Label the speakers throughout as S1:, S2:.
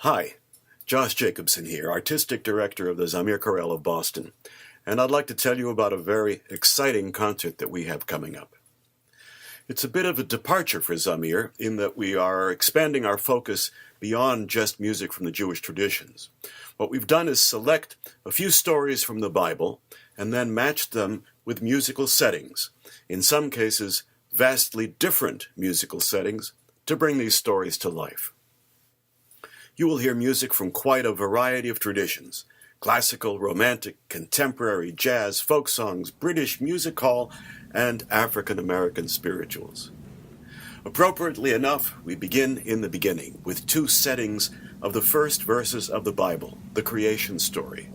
S1: Hi, Josh Jacobson here, Artistic Director of the Zamir Chorale of Boston, and I'd like to tell you about a very exciting concert that we have coming up. It's a bit of a departure for Zamir in that we are expanding our focus beyond just music from the Jewish traditions. What we've done is select a few stories from the Bible and then match them with musical settings, in some cases vastly different musical settings, to bring these stories to life. You will hear music from quite a variety of traditions: classical, romantic, contemporary, jazz, folk songs, British music hall, and African American spirituals. Appropriately enough, we begin in the beginning with two settings of the first verses of the Bible, the creation story.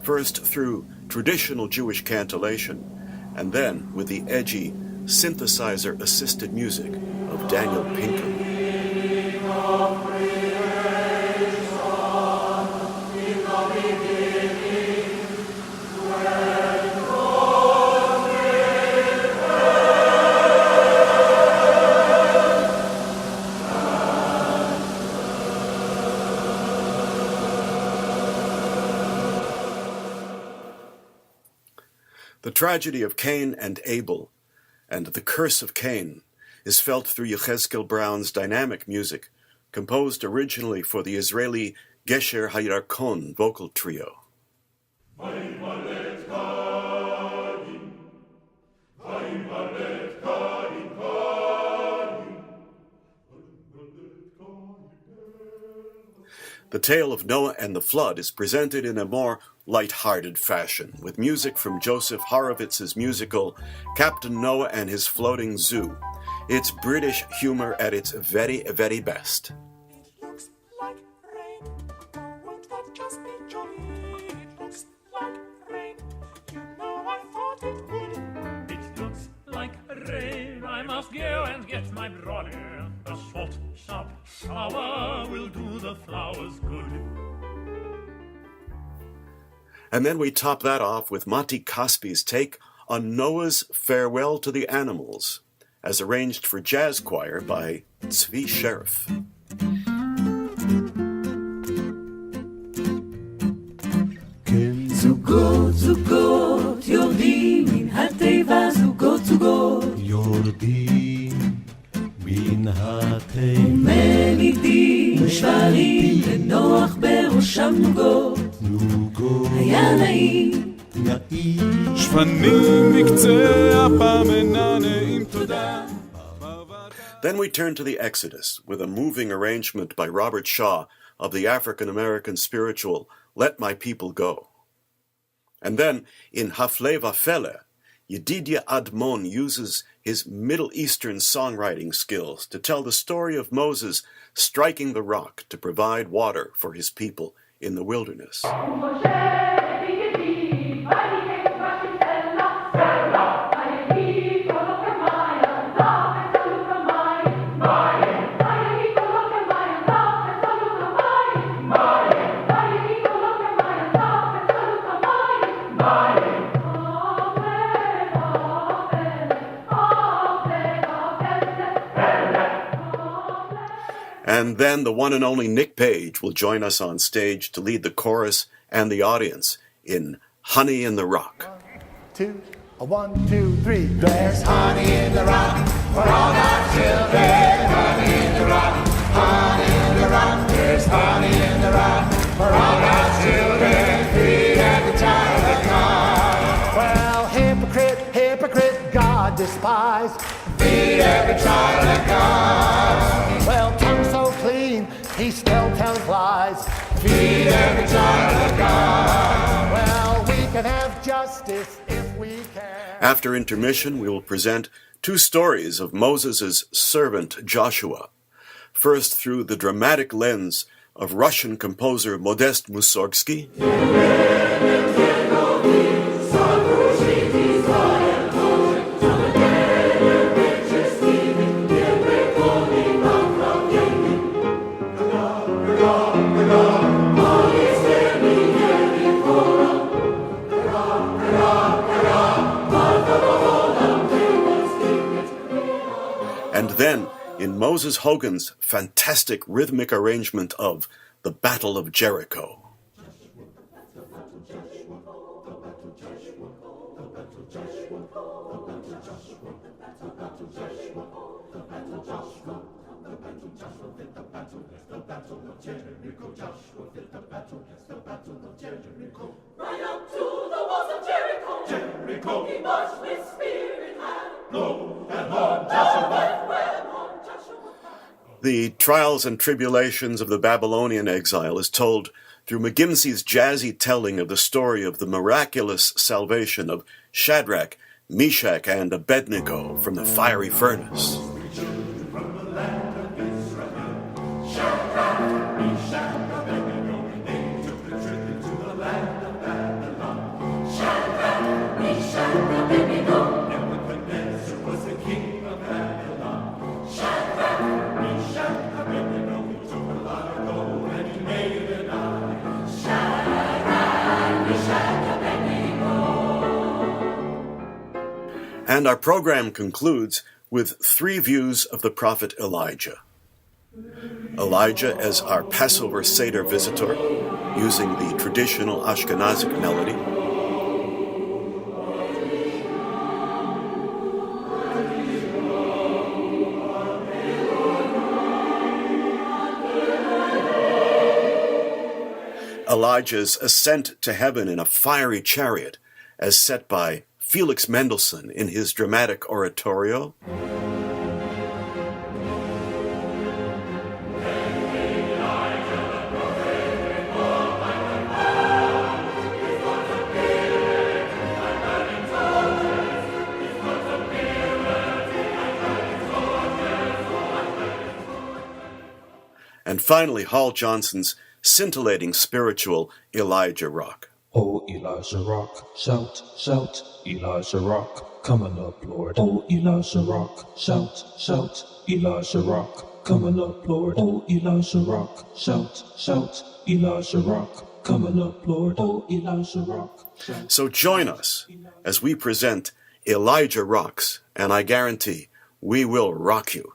S1: First through traditional Jewish cantillation, and then with the edgy, synthesizer-assisted music of Daniel Pinkham. The tragedy of Cain and Abel and the curse of Cain is felt through Yechezkel Brown's dynamic music, composed originally for the Israeli Gesher Hayarkon vocal trio. The tale of Noah and the flood is presented in a more light-hearted fashion, with music from Joseph Horowitz's musical Captain Noah and His Floating Zoo. It's British humor at its very, very best.
S2: It looks like rain. Oh, won't that just be jolly? It looks like rain. You know I thought it would.
S3: It looks like rain. I must go and get my brother. A short, sharp shower will do the flowers good.
S1: And then we top that off with Mati Caspi's take on Noah's Farewell to the Animals, as arranged for jazz choir by Tzvi Sheriff.
S4: זוגות, זוגות, יורדים מן התיבה, זוגות, זוגות,
S5: יורדים מן התיבה,
S4: ומנידים שברים, ונוח בראשם נוגות, היה נעים,
S5: נעים,
S6: שפנים מקצה הפמנה נעים תודה.
S1: Then we turn to the Exodus, with a moving arrangement by Robert Shaw of the African American spiritual Let My People Go. And then, in Hafle Vafele, Yedidia Admon uses his Middle Eastern songwriting skills to tell the story of Moses striking the rock to provide water for his people in the wilderness. And then the one and only Nick Page will join us on stage to lead the chorus and the audience in Honey in the Rock.
S7: 1, 2, 3.
S8: There's honey in the rock for all our children. Honey in the rock, honey in the rock. There's honey in the rock for all our children. Feed every child of God.
S7: Well, hypocrite, hypocrite, God despised.
S8: Feed every child of God.
S7: Well, tongue so clean, he still tells lies.
S8: Feed every child of God.
S7: Well, we can have justice if we can.
S1: After intermission, we will present two stories of Moses' servant Joshua. First, through the dramatic lens of Russian composer Modest Mussorgsky. And then, in Moses Hogan's fantastic rhythmic arrangement of the Battle of Jericho.
S4: Right up to the walls of Jericho. Jericho. He marched with spear in hand. Lo, and Lord Joshua.
S1: The trials and tribulations of the Babylonian exile is told through McGimsey's jazzy telling of the story of the miraculous salvation of Shadrach, Meshach, and Abednego from the fiery furnace. And our program concludes with 3 views of the prophet Elijah. Elijah as our Passover Seder visitor, using the traditional Ashkenazic melody. Elijah's ascent to heaven in a fiery chariot, as set by Felix Mendelssohn in his dramatic oratorio. And finally, Hall Johnson's scintillating spiritual Elijah Rock.
S9: Oh, Elijah Rock, shout, shout, Elijah Rock, coming up, Lord. Oh, Elijah Rock, shout, shout, Elijah Rock, coming up, Lord. Oh, Elijah Rock, shout, shout, Elijah Rock, coming up, Lord. Oh, Elijah Rock.
S1: So join us as we present Elijah Rocks, and I guarantee we will rock you.